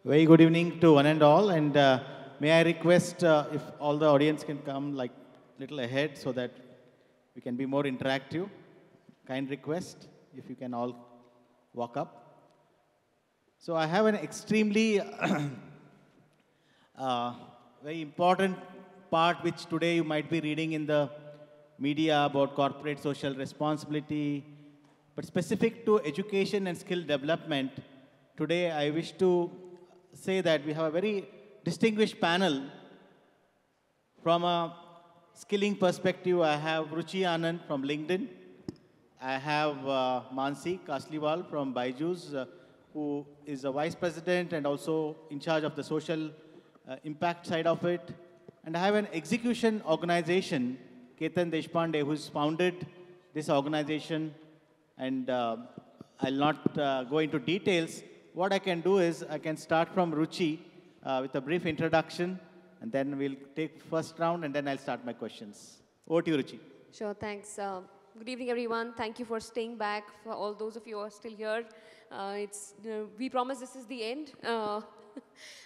Very good evening to one and all, and may I request if all the audience can come like little ahead so that we can be more interactive. Kind request if you can all walk up. So I have an extremely very important part which today you might be reading in the media about corporate social responsibility, but specific to education and skill development. Today I wish to say that we have a very distinguished panel. From a skilling perspective, I have Ruchi Anand from LinkedIn. I have Mansi Kasliwal from Byju's, who is a vice president and also in charge of the social impact side of it. And I have an execution organization, Ketan Deshpande, who's founded this organization. And I'll not go into details. What I can do is I can start from Ruchi with a brief introduction, and then we'll take first round, and then I'll start my questions. Over to you, Ruchi. Sure, thanks. Good evening, everyone. Thank you for staying back. For all those of you who are still here, we promise this is the end.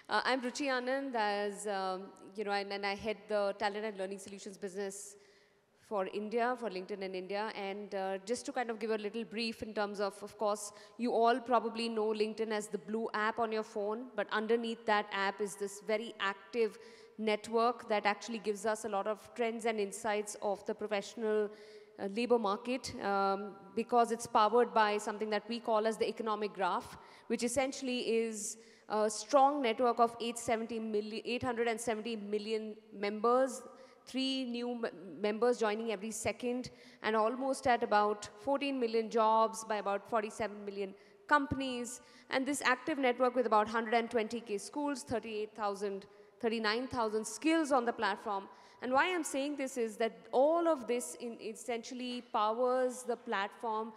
I'm Ruchi Anand, as and I head the Talent and Learning Solutions business for India, for LinkedIn in India. And just to kind of give a little brief in terms of course, you all probably know LinkedIn as the blue app on your phone, but underneath that app is this very active network that actually gives us a lot of trends and insights of the professional labor market because it's powered by something that we call as the economic graph, which essentially is a strong network of 870 million members, 3 new members joining every second, and almost at about 14 million jobs by about 47 million companies. And this active network with about 120K schools, 39,000 skills on the platform. And why I'm saying this is that all of this essentially powers the platform,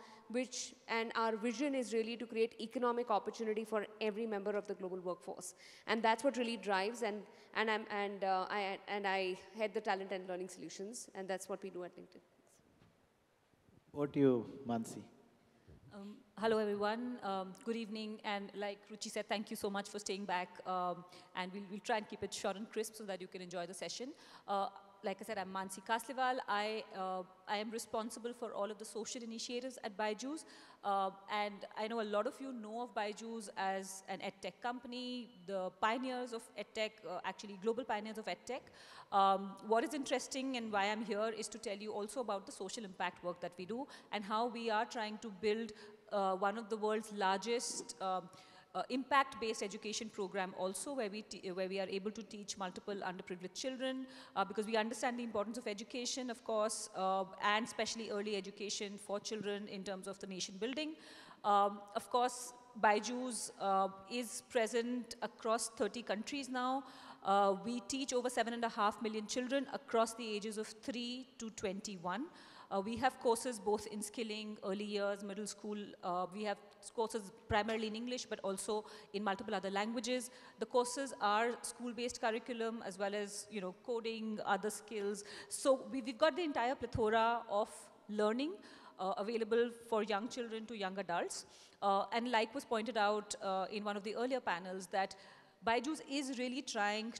and our vision is really to create economic opportunity for every member of the global workforce. And that's what really drives, I head the Talent and Learning Solutions, and that's what we do at LinkedIn. Over to you, Mansi. Hello, everyone. Good evening. And like Ruchi said, thank you so much for staying back. And we'll try and keep it short and crisp so that you can enjoy the session. Like I said, I'm Mansi Kasliwal. I am responsible for all of the social initiatives at Byju's. And I know a lot of you know of Byju's as an edtech company, the pioneers of edtech, actually global pioneers of edtech. What is interesting and why I'm here is to tell you also about the social impact work that we do and how we are trying to build one of the world's largest impact-based education program also, where we are able to teach multiple underprivileged children because we understand the importance of education, of course, and especially early education for children in terms of the nation building. Of course, Byju's is present across 30 countries now. We teach over 7.5 million children across the ages of 3 to 21. We have courses both in skilling, early years, middle school. We have courses primarily in English, but also in multiple other languages. The courses are school-based curriculum as well as coding, other skills. So we've got the entire plethora of learning available for young children to young adults. And like was pointed out in one of the earlier panels, that Byju's is really trying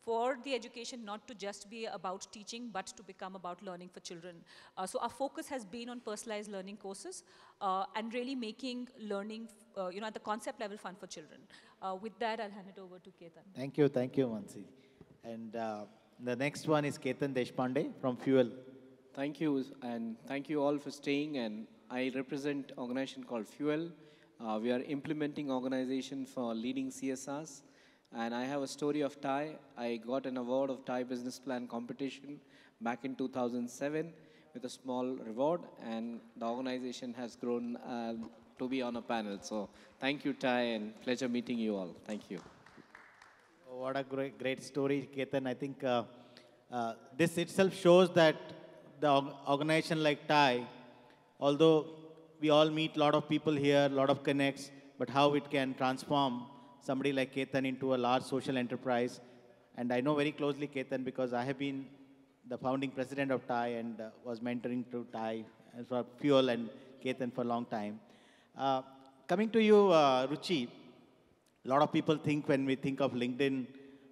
for the education not to just be about teaching, but to become about learning for children. So our focus has been on personalized learning courses and really making learning, at the concept level fun for children. With that, I'll hand it over to Ketan. Thank you, Mansi. And the next one is Ketan Deshpande from Fuel. Thank you, and thank you all for staying. And I represent an organization called Fuel. We are implementing organization for leading CSRs. And I have a story of TIE. I got an award of TIE Business Plan Competition back in 2007 with a small reward, and the organization has grown to be on a panel. So thank you, TIE, and pleasure meeting you all. Thank you. Oh, what a great story, Ketan. I think this itself shows that the organization like TIE, although we all meet a lot of people here, a lot of connects, but how it can transform somebody like Ketan into a large social enterprise. And I know very closely Ketan because I have been the founding president of TIE and was mentoring to TIE for Fuel and Ketan for a long time. Coming to you, Ruchi, A lot of people think when we think of LinkedIn,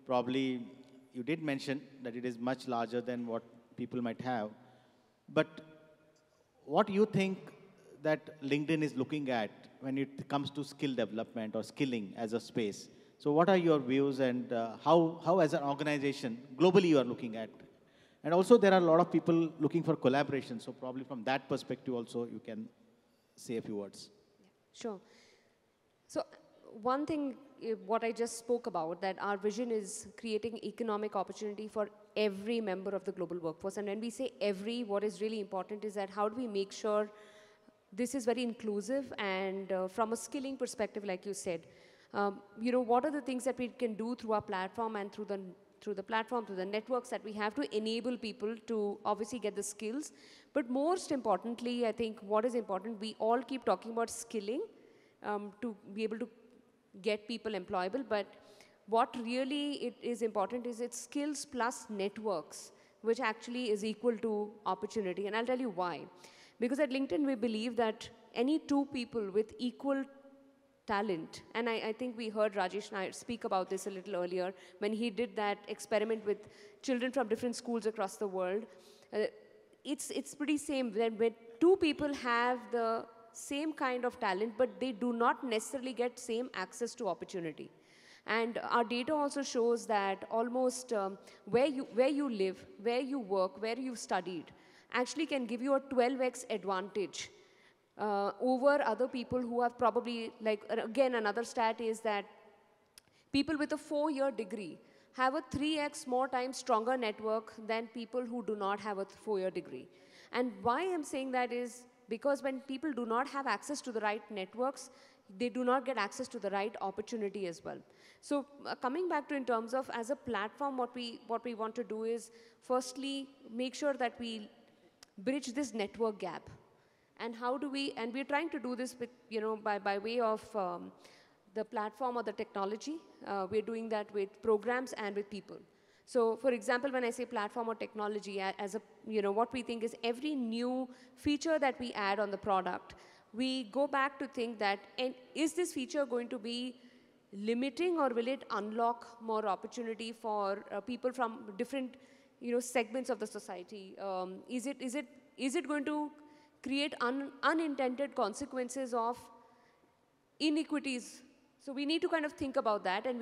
probably you did mention that it is much larger than what people might have. But what do you think that LinkedIn is looking at when it comes to skill development or skilling as a space? So what are your views and how as an organization, globally you are looking at? And also there are a lot of people looking for collaboration. So probably from that perspective also you can say a few words. Sure. So one thing, what I just spoke about, that our vision is creating economic opportunity for every member of the global workforce. And when we say every, what is really important is that how do we make sure this is very inclusive and from a skilling perspective, like you said, what are the things that we can do through our platform and through the platform, through the networks that we have to enable people to obviously get the skills. But most importantly, I think what is important, we all keep talking about skilling to be able to get people employable, but what really it is important is it's skills plus networks, which actually is equal to opportunity. And I'll tell you why. Because at LinkedIn, we believe that any two people with equal talent, and I think we heard Rajesh Nair speak about this a little earlier when he did that experiment with children from different schools across the world. It's pretty same when two people have the same kind of talent, but they do not necessarily get same access to opportunity. And our data also shows that almost where you live, where you work, where you've studied, actually can give you a 12x advantage over other people who have probably, like, again, another stat is that people with a 4-year degree have a 3x more times stronger network than people who do not have a 4-year degree. And why I'm saying that is because when people do not have access to the right networks, they do not get access to the right opportunity as well. So coming back to in terms of as a platform, what we want to do is firstly make sure that we bridge this network gap. And how do we, and we're trying to do this with, by way of the platform or the technology. We're doing that with programs and with people. So for example, when I say platform or technology, as a, what we think is every new feature that we add on the product, we go back to think that, and is this feature going to be limiting or will it unlock more opportunity for people from different, segments of the society? Is it going to create unintended consequences of inequities? So we need to kind of think about that, and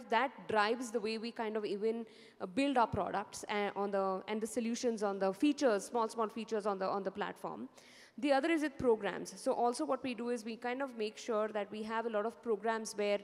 that drives the way we kind of even build our products and the solutions on the features, small features on the platform. The other is with programs. So also what we do is we kind of make sure that we have a lot of programs where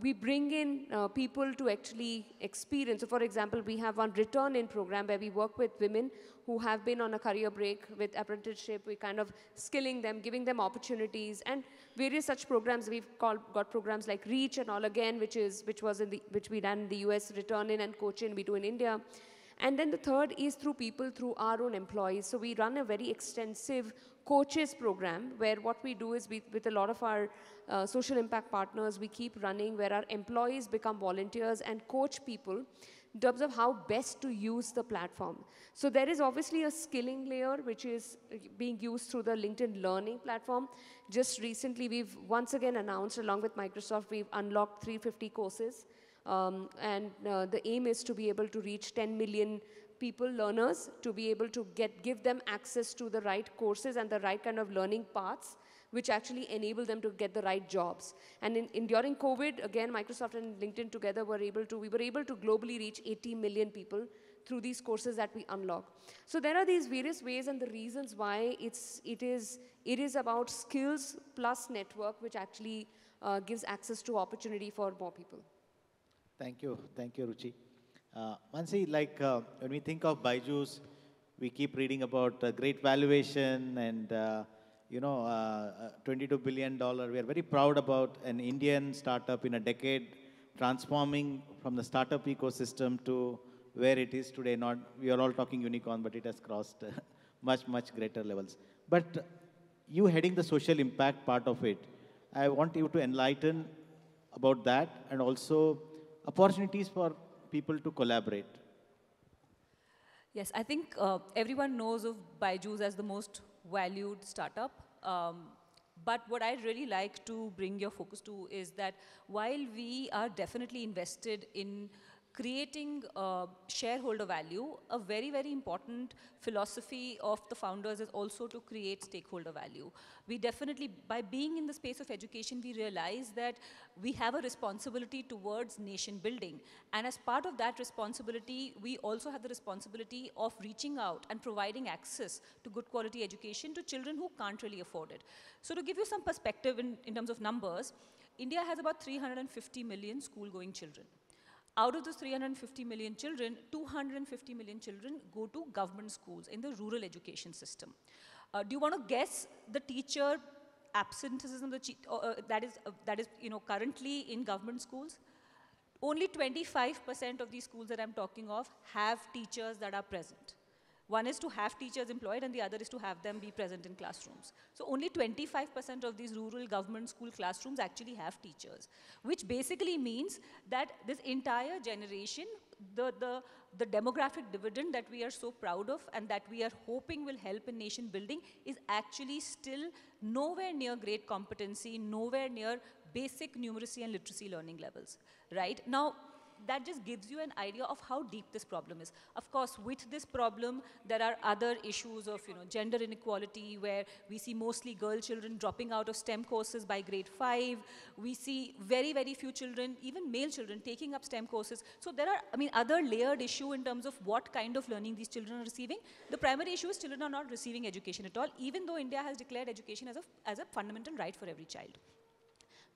we bring in people to actually experience. So for example, we have one return-in program where we work with women who have been on a career break with apprenticeship. We kind of skilling them, giving them opportunities, and various such programs. We've got programs like Reach and all again, which we ran in the US, return-in and coach-in we do in India. And then the third is through people, through our own employees. So we run a very extensive coaches program where what we do is with a lot of our social impact partners, we keep running where our employees become volunteers and coach people in terms of how best to use the platform. So there is obviously a skilling layer which is being used through the LinkedIn Learning platform. Just recently, we've once again announced along with Microsoft, we've unlocked 350 courses. The aim is to be able to reach 10 million people, learners, to be able to give them access to the right courses and the right kind of learning paths, which actually enable them to get the right jobs. And during COVID, again, Microsoft and LinkedIn together we were able to globally reach 80 million people through these courses that we unlock. So there are these various ways and the reasons why it is about skills plus network, which actually gives access to opportunity for more people. Thank you, Ruchi. Mansi, when we think of Byju's, we keep reading about great valuation and $22 billion. We are very proud about an Indian startup in a decade transforming from the startup ecosystem to where it is today. We are all talking unicorn, but it has crossed much greater levels. But you heading the social impact part of it, I want you to enlighten about that and also opportunities for people to collaborate. Yes, I think everyone knows of Byju's as the most valued startup. But what I'd really like to bring your focus to is that while we are definitely invested in creating shareholder value, a very, very important philosophy of the founders is also to create stakeholder value. We definitely, by being in the space of education, we realize that we have a responsibility towards nation building. And as part of that responsibility, we also have the responsibility of reaching out and providing access to good quality education to children who can't really afford it. So to give you some perspective in terms of numbers, India has about 350 million school-going children. Out of those 350 million children, 250 million children go to government schools in the rural education system. Do you want to guess the teacher absenteeism that is currently in government schools? Only 25% of these schools that I'm talking of have teachers that are present. One is to have teachers employed and the other is to have them be present in classrooms. So only 25% of these rural government school classrooms actually have teachers, which basically means that this entire generation, the demographic dividend that we are so proud of and that we are hoping will help in nation building is actually still nowhere near great competency, nowhere near basic numeracy and literacy learning levels, right? Now, that just gives you an idea of how deep this problem is. Of course, with this problem, there are other issues of gender inequality, where we see mostly girl children dropping out of STEM courses by grade 5. We see very, very few children, even male children, taking up STEM courses. So there are, other layered issue in terms of what kind of learning these children are receiving. The primary issue is children are not receiving education at all, even though India has declared education as a fundamental right for every child.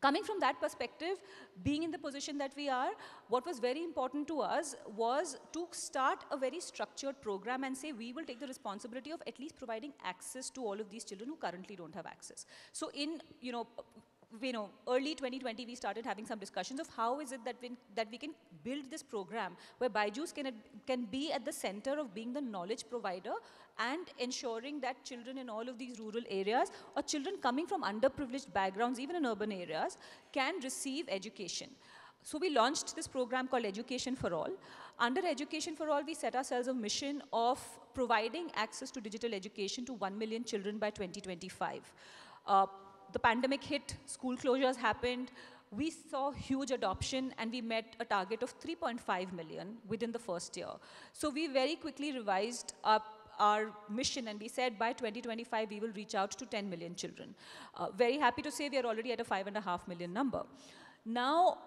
Coming from that perspective, being in the position that we are, what was very important to us was to start a very structured program and say we will take the responsibility of at least providing access to all of these children who currently don't have access. So in early 2020, we started having some discussions of how is it that we can build this program where BYJU'S can be at the center of being the knowledge provider and ensuring that children in all of these rural areas or children coming from underprivileged backgrounds, even in urban areas, can receive education. So we launched this program called Education for All. Under Education for All, we set ourselves a mission of providing access to digital education to 1 million children by 2025. The pandemic hit, school closures happened, we saw huge adoption and we met a target of 3.5 million within the first year. So we very quickly revised up our mission and we said by 2025 we will reach out to 10 million children. Very happy to say we are already at a 5.5 million number. Now,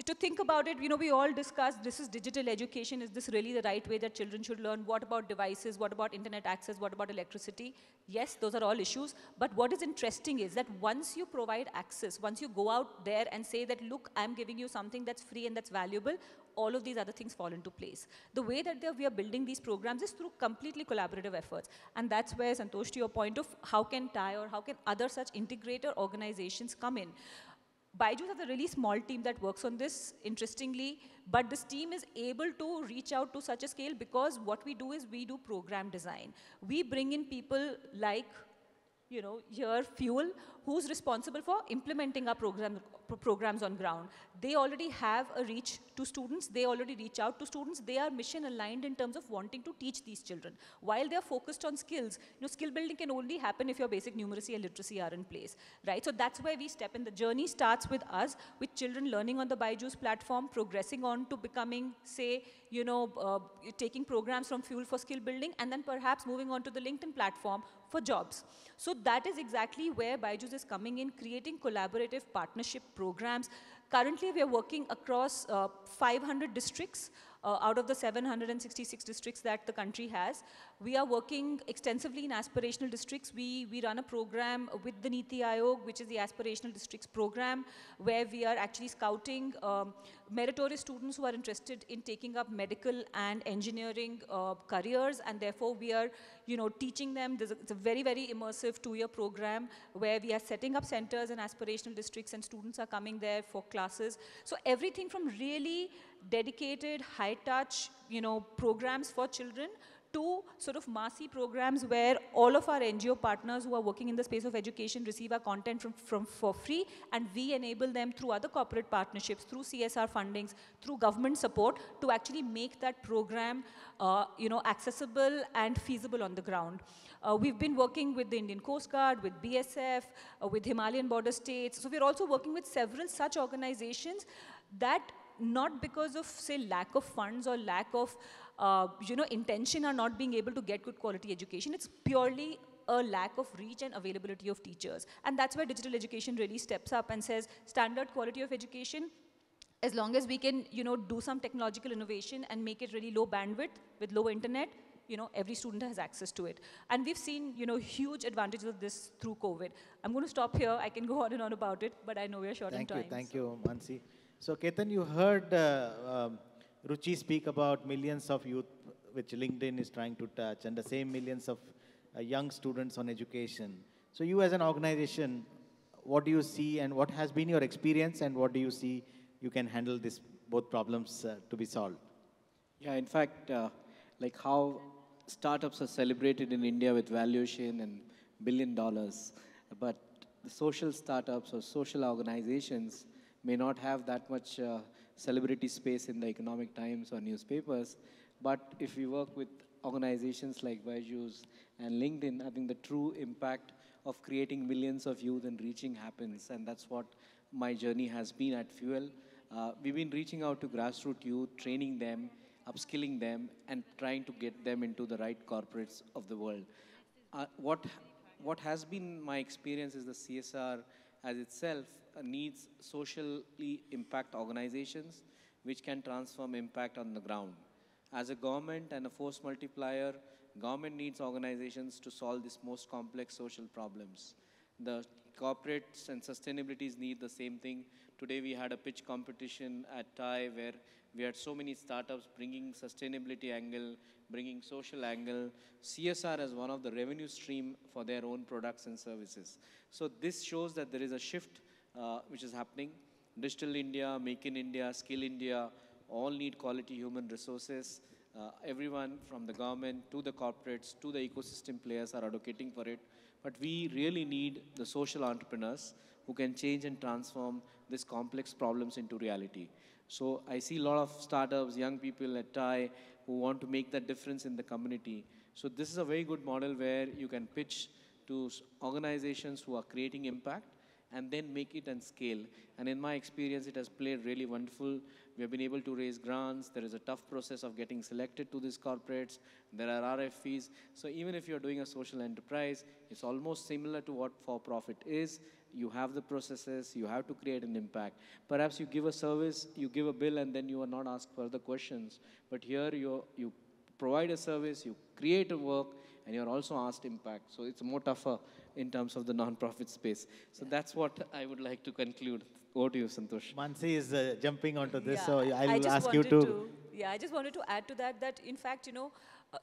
to think about it, we all discussed this is digital education. Is this really the right way that children should learn? What about devices? What about internet access? What about electricity? Yes, those are all issues. But what is interesting is that once you provide access, once you go out there and say that, look, I'm giving you something that's free and that's valuable, all of these other things fall into place. The way that we are building these programs is through completely collaborative efforts. And that's where, Santosh, to your point of how can TIE or how can other such integrator organizations come in. BYJU'S has a really small team that works on this, interestingly, but this team is able to reach out to such a scale because what we do is we do program design. We bring in people like, here, Fuel, who's responsible for implementing our programs on ground. They already have a reach to students. They already reach out to students. They are mission aligned in terms of wanting to teach these children. While they're focused on skills, skill building can only happen if your basic numeracy and literacy are in place, right? So that's where we step in. The journey starts with us, with children learning on the BYJU'S platform, progressing on to becoming, say, taking programs from Fuel for skill building, and then perhaps moving on to the LinkedIn platform for jobs. So that is exactly where BYJU'S is coming in, creating collaborative partnership programs. Currently, we are working across 500 districts out of the 766 districts that the country has. We are working extensively in aspirational districts. We run a program with the Niti Aayog, which is the aspirational districts program, where we are actually scouting meritorious students who are interested in taking up medical and engineering careers, and therefore we are teaching them. It's a very, very immersive 2-year program where we are setting up centers in aspirational districts and students are coming there for classes. So everything from really dedicated, high-touch, programs for children Two, sort of massy programs where all of our NGO partners who are working in the space of education receive our content for free, and we enable them through other corporate partnerships, through CSR fundings, through government support to actually make that program accessible and feasible on the ground. We've been working with the Indian Coast Guard, with BSF, with Himalayan border states. So we're also working with several such organizations that, not because of, say, lack of funds or lack of intention, are not being able to get good quality education. It's purely a lack of reach and availability of teachers. And that's where digital education really steps up and says, standard quality of education, as long as we can, do some technological innovation and make it really low bandwidth with low internet, every student has access to it. And we've seen, huge advantages of this through COVID. I'm going to stop here. I can go on and on about it, but I know we're short on time. Thank you, Mansi. So, Ketan, you heard Ruchi speak about millions of youth which LinkedIn is trying to touch, and the same millions of young students on education. So you as an organization, what do you see and what has been your experience, and what do you see you can handle this both problems to be solved? Yeah, in fact, like how startups are celebrated in India with valuation and $1 billion, but the social startups or social organizations may not have that much celebrity space in the Economic Times or newspapers. But if we work with organizations like Byju's and LinkedIn, I think the true impact of creating millions of youth and reaching happens. And that's what my journey has been at Fuel. We've been reaching out to grassroots youth, training them, upskilling them, and trying to get them into the right corporates of the world. What has been my experience is the CSR as itself needs socially impact organizations which can transform impact on the ground. As a government and a force multiplier, government needs organizations to solve these most complex social problems. The corporates and sustainabilities need the same thing. Today we had a pitch competition at TAI where we had so many startups bringing sustainability angle, bringing social angle, CSR as one of the revenue stream for their own products and services. So this shows that there is a shift which is happening. Digital India, Make in India, Skill India, all need quality human resources. Everyone from the government to the corporates to the ecosystem players are advocating for it. But we really need the social entrepreneurs who can change and transform these complex problems into reality. So I see a lot of startups, young people at TAI who want to make that difference in the community. So this is a very good model where you can pitch to organizations who are creating impact and then make it and scale. And in my experience, it has played really wonderful. We have been able to raise grants. There is a tough process of getting selected to these corporates. There are RFPs. So even if you're doing a social enterprise, it's almost similar to what for-profit is. You have the processes, you have to create an impact. Perhaps you give a service, you give a bill, and then you are not asked further questions. But here you provide a service, you create a work, and you're also asked impact. So it's more tougher in terms of the non-profit space. So that's what I would like to conclude. Over to you, Santosh. Mansi is jumping onto this, Yeah, so I I'll just ask you to. Yeah, I just wanted to add to that, that in fact,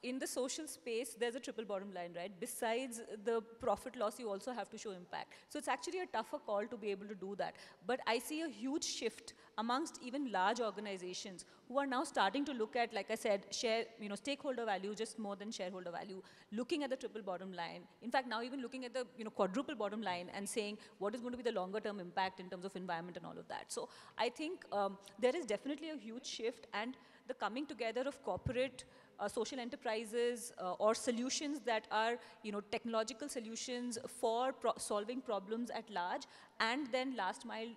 in the social space, there's a triple bottom line, right? Besides the profit loss, you also have to show impact. So it's actually a tougher call to be able to do that. But I see a huge shift amongst even large organizations who are now starting to look at, like I said, stakeholder value just more than shareholder value, looking at the triple bottom line. In fact, now even looking at the quadruple bottom line and saying what is going to be the longer term impact in terms of environment and all of that. So I think there is definitely a huge shift, and the coming together of corporate social enterprises or solutions that are technological solutions for solving problems at large, and then last mile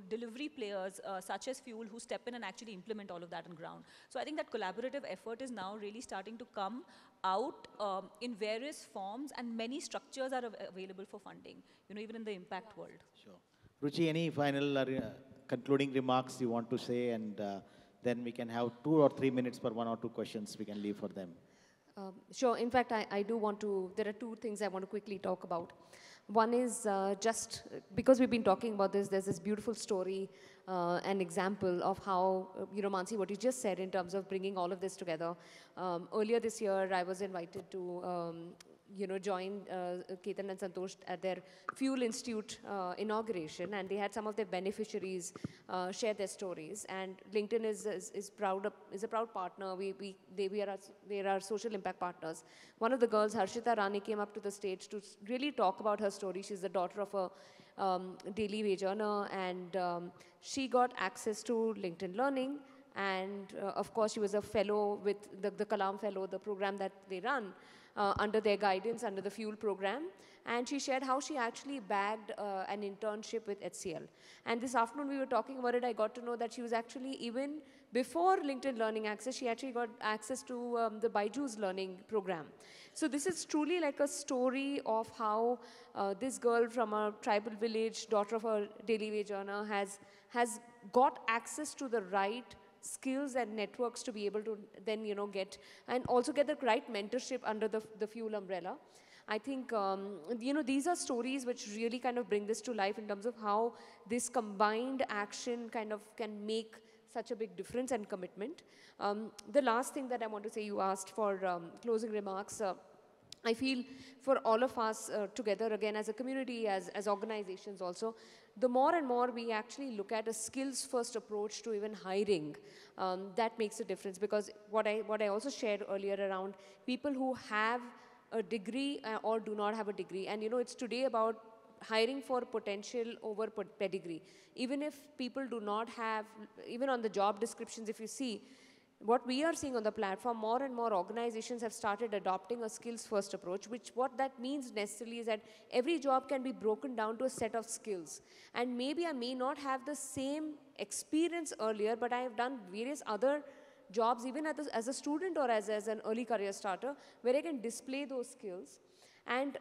delivery players such as Fuel who step in and actually implement all of that on ground. So I think that collaborative effort is now really starting to come out in various forms, and many structures are available for funding, even in the impact world. Sure. Ruchi, any final concluding remarks you want to say, and then we can have 2 or 3 minutes per 1 or 2 questions we can leave for them. Sure. In fact, I do want to, there are 2 things I want to quickly talk about. One is just because we've been talking about this, there's this beautiful story, an example of how, Mansi, what you just said in terms of bringing all of this together. Earlier this year, I was invited to join Ketan and Santosh at their Fuel Institute inauguration, and they had some of their beneficiaries share their stories. And LinkedIn is a proud partner. We are our social impact partners. One of the girls, Harshita Rani, came up to the stage to really talk about her story. She's the daughter of a daily wage earner, and she got access to LinkedIn Learning. And of course, she was a fellow with the Kalam Fellow, the program that they run under their guidance, under the Fuel program. And she shared how she actually bagged an internship with HCL. And this afternoon we were talking about it, I got to know that she was actually, even before LinkedIn Learning access, she actually got access to the Byju's learning program. So this is truly like a story of how this girl from a tribal village, daughter of a daily wage earner, has got access to the right skills and networks to be able to then, get, and also get the right mentorship under the Fuel umbrella. I think, these are stories which really kind of bring this to life in terms of how this combined action kind of can make such a big difference and commitment. The last thing that I want to say, you asked for closing remarks. I feel for all of us together, again, as a community, as organizations also, the more and more we actually look at a skills-first approach to even hiring, that makes a difference. Because what I also shared earlier around people who have a degree or do not have a degree, and it's today about hiring for potential over pedigree. Even if people do not have, even on the job descriptions, if you see, what we are seeing on the platform, more and more organizations have started adopting a skills-first approach, what that means necessarily is that every job can be broken down to a set of skills. And maybe I may not have the same experience earlier, but I have done various other jobs, even as a student or as an early career starter, where I can display those skills. And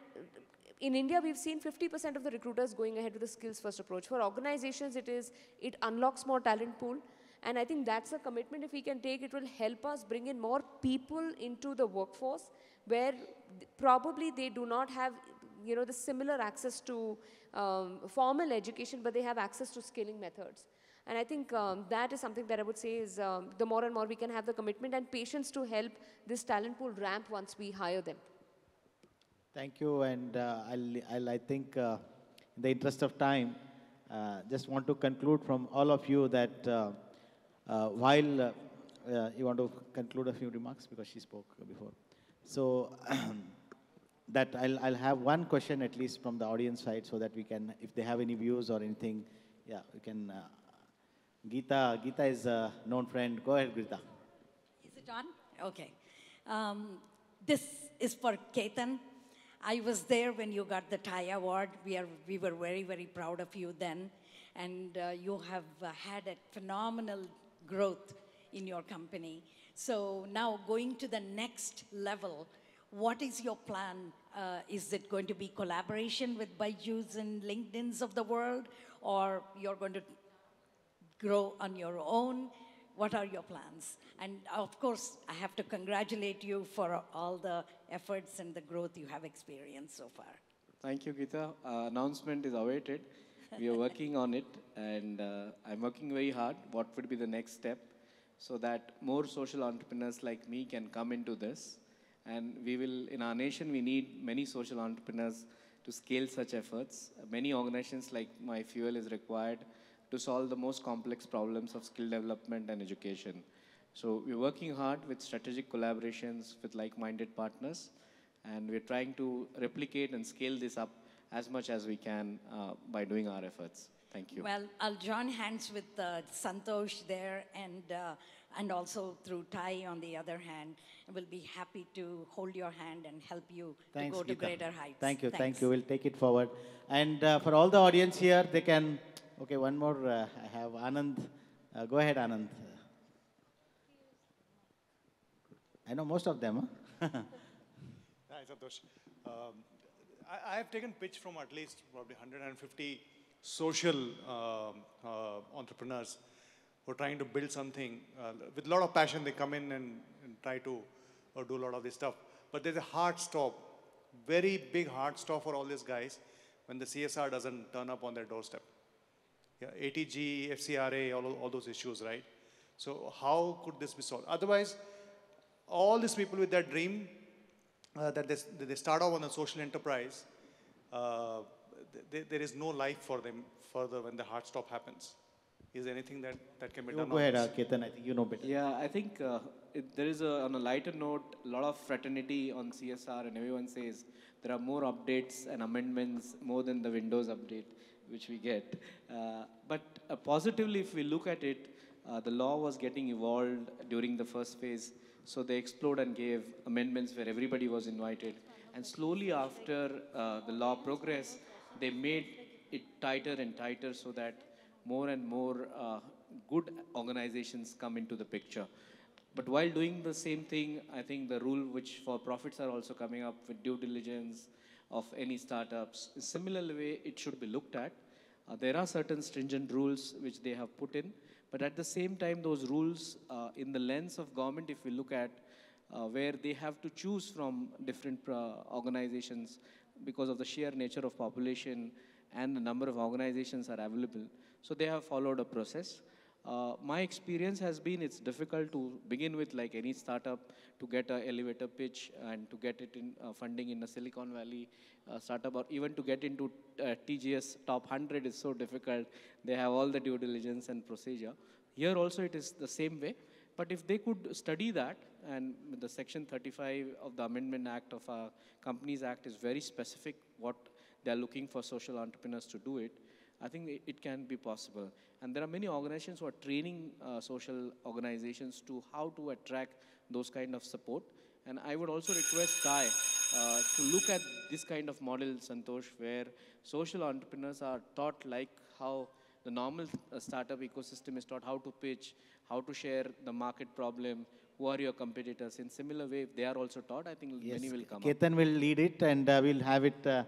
in India, we've seen 50% of the recruiters going ahead with the skills-first approach. For organizations, it unlocks more talent pool. And I think that's a commitment if we can take. It will help us bring in more people into the workforce where probably they do not have, the similar access to formal education, but they have access to skilling methods. And I think that is something that I would say is the more and more we can have the commitment and patience to help this talent pool ramp once we hire them. Thank you. And I think in the interest of time, just want to conclude from all of you that while you want to conclude a few remarks because she spoke before. So that I'll have one question at least from the audience side so that we can, if they have any views or anything, yeah, we can. Geeta is a known friend. Go ahead, Geeta. Is it on? Okay. This is for Ketan. I was there when you got the TIE award. We were very, very proud of you then. And you have had a phenomenal growth in your company. So now going to the next level, what is your plan? Is it going to be collaboration with Byju's and LinkedIn's of the world, or you're going to grow on your own? What are your plans? And of course, I have to congratulate you for all the efforts and the growth you have experienced so far. Thank you, Geeta. Announcement is awaited. We are working on it, and I'm working very hard. What would be the next step so that more social entrepreneurs like me can come into this? And we will, in our nation, we need many social entrepreneurs to scale such efforts. Many organizations like my Fuel is required to solve the most complex problems of skill development and education. So we're working hard with strategic collaborations with like-minded partners, and we're trying to replicate and scale this up as much as we can by doing our efforts. Thank you. Well, I'll join hands with Santosh there and also through Tai on the other hand. We'll be happy to hold your hand and help you to go to greater heights. Thank you, Thanks. thank you. We'll take it forward. And for all the audience here, they can, okay, one more. I have Anand. Go ahead, Anand. I know most of them. Huh? Hi, Santosh. I have taken pitch from at least probably 150 social entrepreneurs who are trying to build something with a lot of passion. They come in and try to do a lot of this stuff. But there's a hard stop, very big hard stop for all these guys when the CSR doesn't turn up on their doorstep. Yeah, ATG, FCRA, all those issues, right? So how could this be solved? Otherwise, all these people with their dream that they start off on a social enterprise, there is no life for them further when the hard stop happens. Is there anything that can be You done go on ahead, this? Ketan. I think you know better. Yeah, I think there is on a lighter note, a lot of fraternity on CSR, and everyone says there are more updates and amendments more than the Windows update which we get. But positively, if we look at it, the law was getting evolved during the first phase, so they explored and gave amendments where everybody was invited. And slowly after the law progressed, they made it tighter and tighter so that more and more good organizations come into the picture. But while doing the same thing, I think the rule which for profits are also coming up with due diligence of any startups, similar way it should be looked at. There are certain stringent rules which they have put in, but at the same time, those rules in the lens of government, if we look at where they have to choose from different organizations because of the sheer nature of population and the number of organizations are available. So they have followed a process. My experience has been it's difficult to begin with, like any startup, to get an elevator pitch and to get it in funding in a Silicon Valley startup, or even to get into TGS top 100 is so difficult. They have all the due diligence and procedure. Here also it is the same way. But if they could study that, and the Section 35 of the Amendment Act of our Companies Act is very specific what they are looking for social entrepreneurs to do it, I think it can be possible. And there are many organizations who are training social organizations to how to attract those kind of support. And I would also request Kai to look at this kind of model, Santosh, where social entrepreneurs are taught like how the normal startup ecosystem is taught how to pitch, how to share the market problem, who are your competitors. In similar way, if they are also taught, I think Yes, many will come up. Ketan will lead it, and we'll have it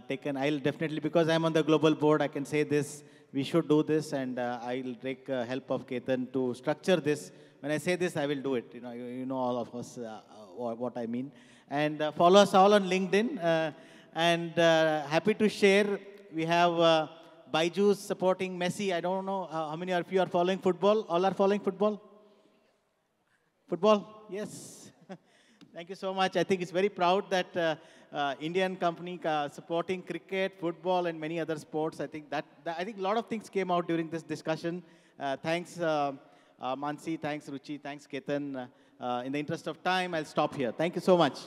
taken. I'll definitely, because I'm on the global board, I can say this. We should do this, and I'll take help of Ketan to structure this. When I say this, I will do it. You know all of us what I mean. And follow us all on LinkedIn. And happy to share. We have Byju's supporting Messi. I don't know how many of you are following football. All are following football. Football, yes. Thank you so much. I think it's very proud that Indian company supporting cricket, football, and many other sports. I think I think a lot of things came out during this discussion. Thanks, Mansi. Thanks, Ruchi. Thanks, Ketan. In the interest of time, I'll stop here. Thank you so much.